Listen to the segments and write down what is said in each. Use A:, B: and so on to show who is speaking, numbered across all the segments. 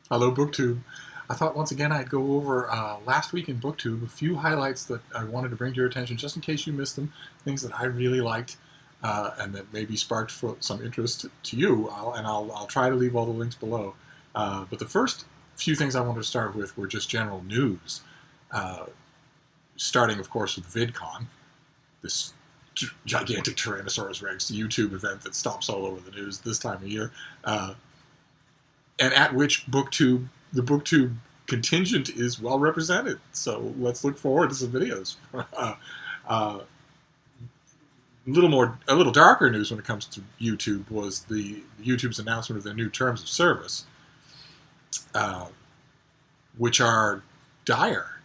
A: Hello, BookTube. I thought once again I'd go over last week in BookTube a few highlights that I wanted to bring to your attention, just in case you missed them, things that I really liked and that maybe sparked some interest to you. I'll try to leave all the links below. But the first few things I wanted to start with were just general news, starting, of course, with VidCon, this gigantic Tyrannosaurus Rex YouTube event that stomps all over the news this time of year. And at which the BookTube contingent is well represented. So let's look forward to some videos. A little darker news when it comes to YouTube was YouTube's announcement of their new terms of service, which are dire.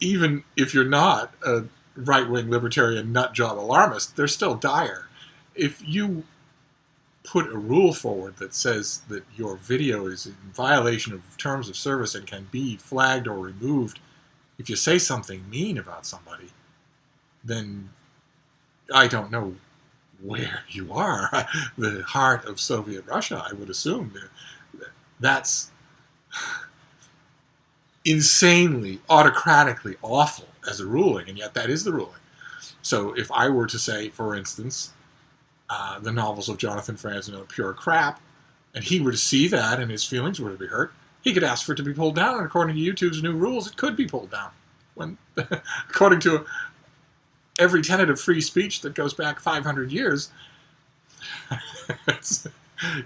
A: Even if you're not a right-wing libertarian nutjob alarmist, they're still dire. If you put a rule forward that says that your video is in violation of terms of service and can be flagged or removed if you say something mean about somebody, then I don't know where you are. The heart of Soviet Russia, I would assume. That's insanely, autocratically awful as a ruling, and yet that is the ruling. So if I were to say, for instance, the novels of Jonathan Franzen are pure crap, and he were to see that and his feelings were to be hurt, he could ask for it to be pulled down, and according to YouTube's new rules, it could be pulled down. When, according to every tenet of free speech that goes back 500 years,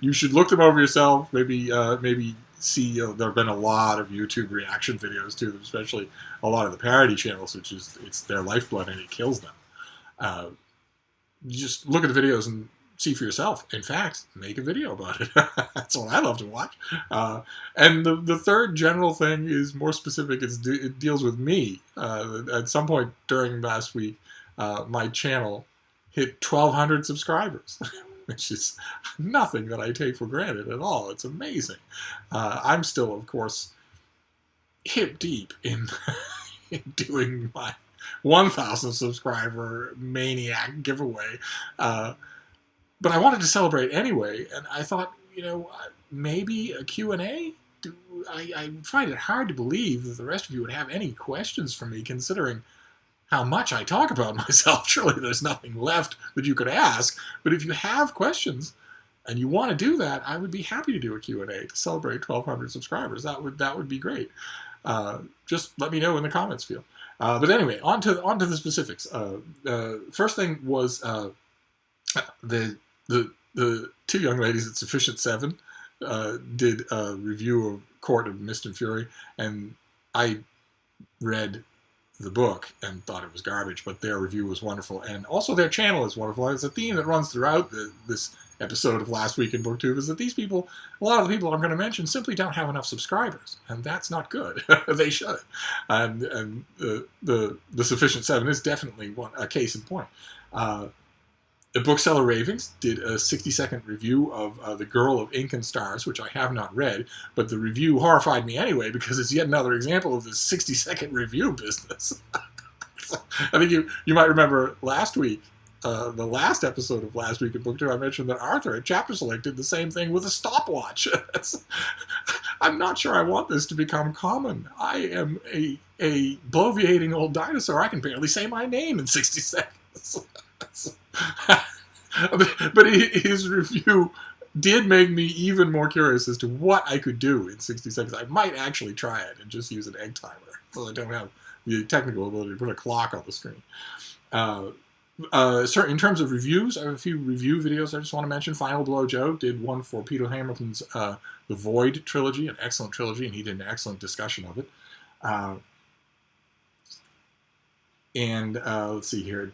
A: you should look them over yourself, maybe see, there have been a lot of YouTube reaction videos to them, especially a lot of the parody channels, which is, it's their lifeblood and it kills them. You just look at the videos and see for yourself. In fact, make a video about it. That's what I love to watch. And the third general thing is more specific. It deals with me. At some point during last week, my channel hit 1,200 subscribers, which is nothing that I take for granted at all. It's amazing. I'm still, of course, hip deep in doing my 1,000 subscriber maniac giveaway, but I wanted to celebrate anyway, and I thought, maybe a Q&A? I find it hard to believe that the rest of you would have any questions for me, considering how much I talk about myself. Surely there's nothing left that you could ask, but if you have questions and you want to do that, I would be happy to do a Q&A to celebrate 1,200 subscribers. That would be great. Just let me know in the comments field. But anyway, on to the specifics. First thing was the two young ladies at Sufficient 7 did a review of Court of Mist and Fury, and I read the book and thought it was garbage, but their review was wonderful, and also their channel is wonderful. It's a theme that runs throughout this episode of Last Week in BookTube, is that these people, a lot of the people I'm going to mention, simply don't have enough subscribers, and that's not good. They should. And the Sufficient 7 is definitely a case in point. The Bookseller Ravings did a 60-second review of The Girl of Ink and Stars, which I have not read, but the review horrified me anyway, because it's yet another example of this 60-second review business. So, I think you might remember last week, the last episode of Last Week in BookTube, I mentioned that Arthur at Chapter Select did the same thing with a stopwatch. I'm not sure I want this to become common. I am a bloviating old dinosaur. I can barely say my name in 60 seconds. But his review did make me even more curious as to what I could do in 60 seconds. I might actually try it and just use an egg timer, so I don't have the technical ability to put a clock on the screen. In terms of reviews, I have a few review videos I just want to mention. FinalBlowJoe did one for Peter Hamilton's The Void trilogy, an excellent trilogy, and he did an excellent discussion of it. Let's see here.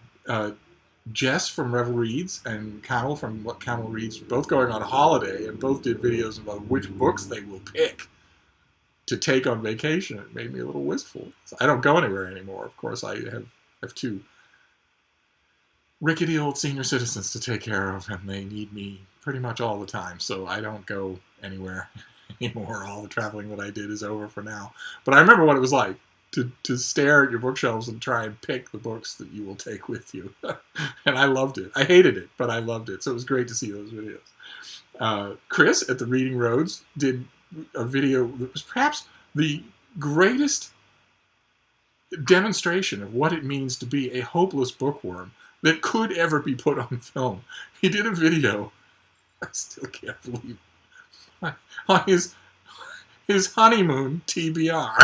A: Jess from RebelReads and Camille from WhatKamilReads, both going on holiday, and both did videos about which books they will pick to take on vacation. It made me a little wistful. I don't go anywhere anymore, of course. I have two rickety old senior citizens to take care of, and they need me pretty much all the time, so I don't go anywhere anymore. All the traveling that I did is over for now. But I remember what it was like to stare at your bookshelves and try and pick the books that you will take with you. And I loved it. I hated it, but I loved it. So it was great to see those videos. Chris at the Reading Rhodes did a video that was perhaps the greatest demonstration of what it means to be a hopeless bookworm that could ever be put on film. He did a video, I still can't believe it, on his honeymoon TBR.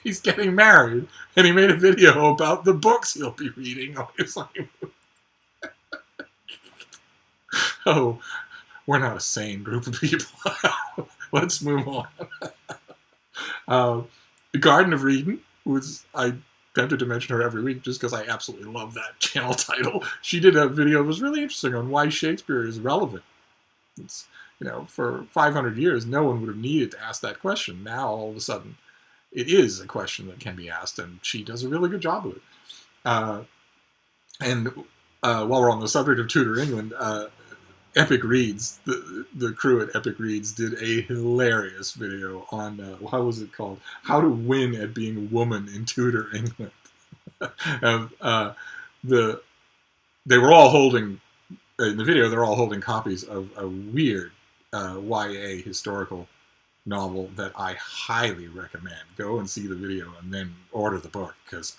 A: He's getting married, and he made a video about the books he'll be reading on his honeymoon. Oh, we're not a sane group of people. Let's move on. The Garden of Readin was, I tempted to mention her every week just because I absolutely love that channel title. She did a video that was really interesting on why Shakespeare is relevant. It's, for 500 years, no one would have needed to ask that question. Now, all of a sudden, it is a question that can be asked, and she does a really good job of it. And while we're on the subject of Tudor England, EpicReads, the crew at EpicReads did a hilarious video on, what was it called? How to Win at Being a Woman in Tudor England. They were all holding, in the video, they're all holding copies of a weird YA historical novel that I highly recommend. Go and see the video and then order the book, because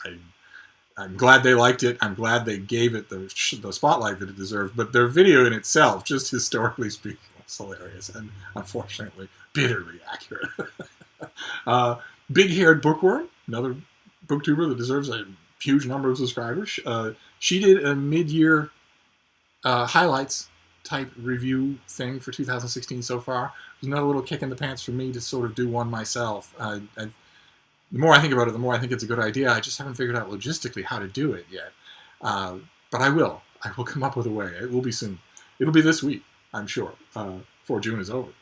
A: I'm glad they liked it. I'm glad they gave it the spotlight that it deserved. But their video in itself, just historically speaking, was hilarious and unfortunately bitterly accurate. BigHairedBookworm, another booktuber that deserves a huge number of subscribers. She did a mid-year highlights type review thing for 2016 so far. It was another little kick in the pants for me to sort of do one myself. The more I think about it, the more I think it's a good idea. I just haven't figured out logistically how to do it yet. But I will. I will come up with a way. It will be soon. It'll be this week, I'm sure, before June is over.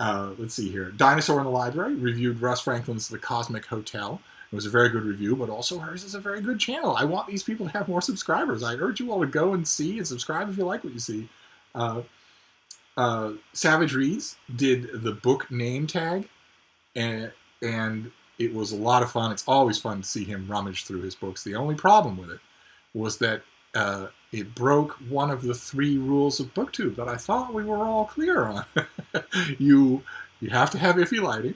A: Let's see here. Dinosaur in the Library reviewed Russ Franklin's The Cosmic Hotel. It was a very good review, but also hers is a very good channel. I want these people to have more subscribers. I urge you all to go and see and subscribe if you like what you see. SavidgeReads did the book name tag, and it was a lot of fun. It's always fun to see him rummage through his books. The only problem with it was that it broke one of the 3 rules of BookTube that I thought we were all clear on. You have to have iffy lighting.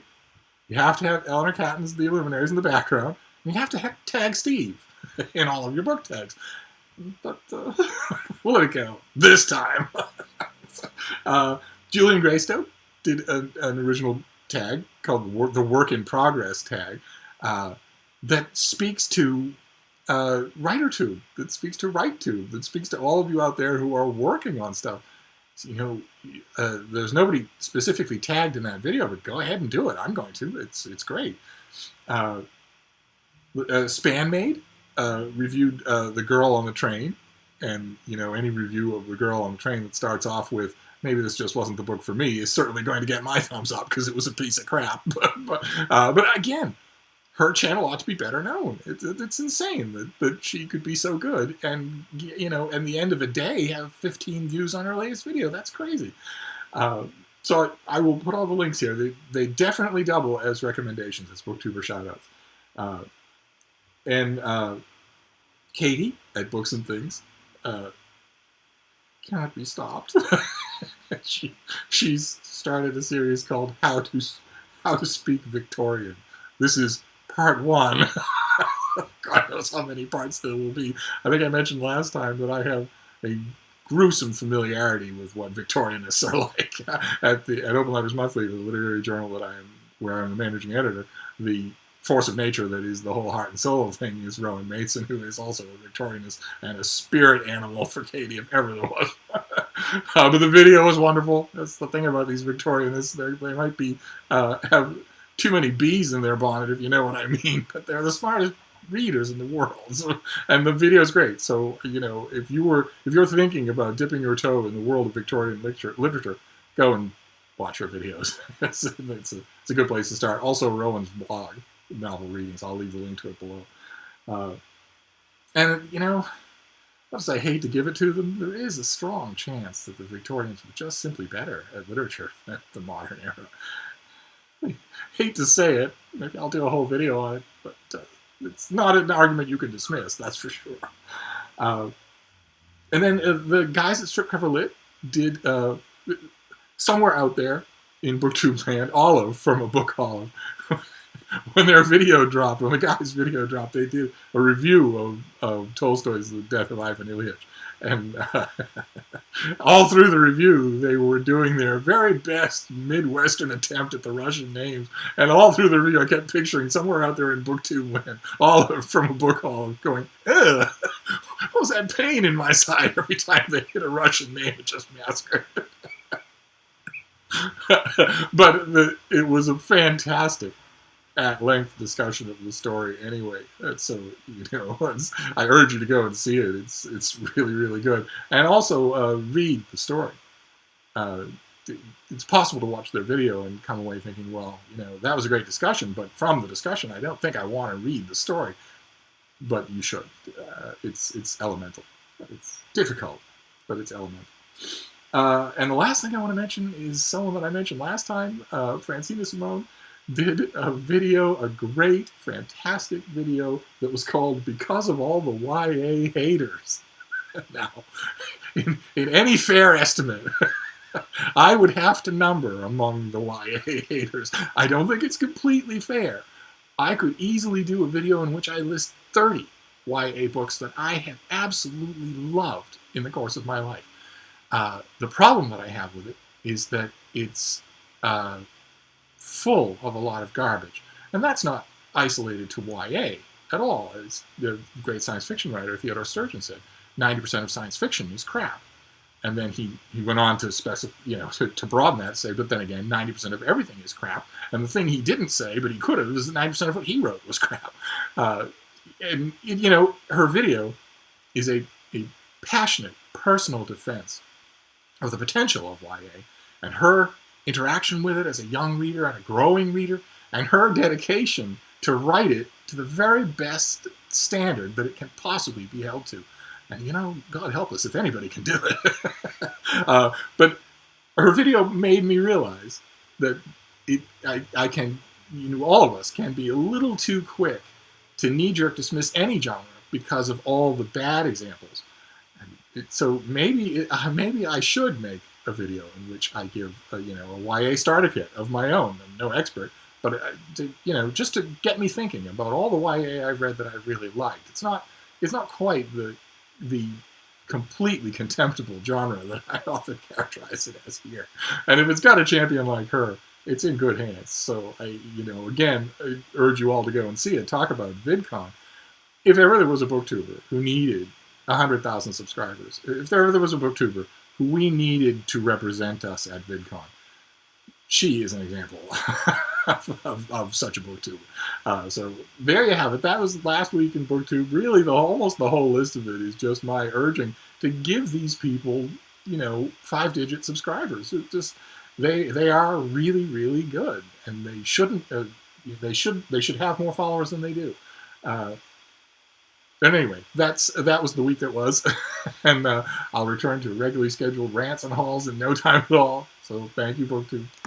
A: You have to have Eleanor Catton's The Illuminaries in the background. And you have to tag Steve in all of your book tags. But we'll let it go this time. Julian Greystoke did an original tag called the Work in Progress tag that speaks to WriterTube, that speaks to WriteTube, that speaks to all of you out there who are working on stuff. So, there's nobody specifically tagged in that video, but go ahead and do it. I'm going to. It's great. Spanmade reviewed The Girl on the Train, and any review of The Girl on the Train that starts off with maybe this just wasn't the book for me is certainly going to get my thumbs up because it was a piece of crap. But again, her channel ought to be better known. It's insane that she could be so good and, at the end of a day have 15 views on her latest video. That's crazy. So I will put all the links here. They definitely double as recommendations, as BookTuber shoutouts. And Katie at Books and Things cannot be stopped. She's started a series called How to Speak Victorian. This is part 1. God knows how many parts there will be. I think I mentioned last time that I have a gruesome familiarity with what Victorianists are like. At Open Letters Monthly, the literary journal where I'm the managing editor, the force of nature that is the whole heart and soul thing is Rowan Mason, who is also a Victorianist and a spirit animal for Katie, if ever there was. But the video was wonderful. That's the thing about these Victorianists. They might be have too many bees in their bonnet, if you know what I mean, but they're the smartest readers in the world. So, and the video is great. So, if you're thinking about dipping your toe in the world of Victorian literature, go and watch her videos. It's a good place to start. Also, Rowan's blog, Novel Readings. I'll leave the link to it below. And, as I hate to give it to them, there is a strong chance that the Victorians were just simply better at literature than the modern era. I hate to say it. Maybe I'll do a whole video on it, but it's not an argument you can dismiss, that's for sure. And then the guys at Strip Cover Lit did Somewhere Out There in BookTube land, Olive from A Book Olive, when their video dropped, when the guy's video dropped, they did a review of Tolstoy's The Death of Ivan Ilyich. And all through the review, they were doing their very best Midwestern attempt at the Russian names. And all through the review, I kept picturing somewhere out there in BookTube land, Olive from A Book Olive going, ugh, what was that pain in my side every time they hit a Russian name and just massacred? But it was a fantastic at-length discussion of the story anyway. So, I urge you to go and see it. It's really, really good. And also read the story. It's possible to watch their video and come away thinking, well, that was a great discussion, but from the discussion, I don't think I want to read the story. But you should. It's elemental. It's difficult, but it's elemental. And the last thing I want to mention is someone that I mentioned last time, Francina Simone, did a video, a great, fantastic video that was called Because of All the YA Haters. Now, in any fair estimate, I would have to number among the YA haters. I don't think it's completely fair. I could easily do a video in which I list 30 YA books that I have absolutely loved in the course of my life. The problem that I have with it is that it's full of a lot of garbage. And that's not isolated to YA at all. As the great science fiction writer Theodore Sturgeon said, 90% of science fiction is crap. And then he went on to specify, to broaden that, say, but then again, 90% of everything is crap. And the thing he didn't say, but he could have, is that 90% of what he wrote was crap. And her video is a passionate, personal defense of the potential of YA and her interaction with it as a young reader and a growing reader, and her dedication to write it to the very best standard that it can possibly be held to. And God help us if anybody can do it. But her video made me realize that I can, all of us can be a little too quick to knee-jerk dismiss any genre because of all the bad examples. So maybe I should make a video in which I give a YA starter kit of my own. I'm no expert, but just to get me thinking about all the YA I've read that I've really liked. It's not quite the completely contemptible genre that I often characterize it as here. And if it's got a champion like her, it's in good hands. So again, I urge you all to go and see it. Talk about VidCon. If ever there was a BookTuber who needed 100,000 subscribers, if there ever was a BookTuber who we needed to represent us at VidCon, she is an example of such a BookTuber. So there you have it. That was last week in BookTube. Really, almost the whole list of it is just my urging to give these people, 5-digit subscribers. They are really, really good, and they shouldn't. They should have more followers than they do. But anyway, that was the week that was, and I'll return to regularly scheduled rants and hauls in no time at all. So thank you, BookTube.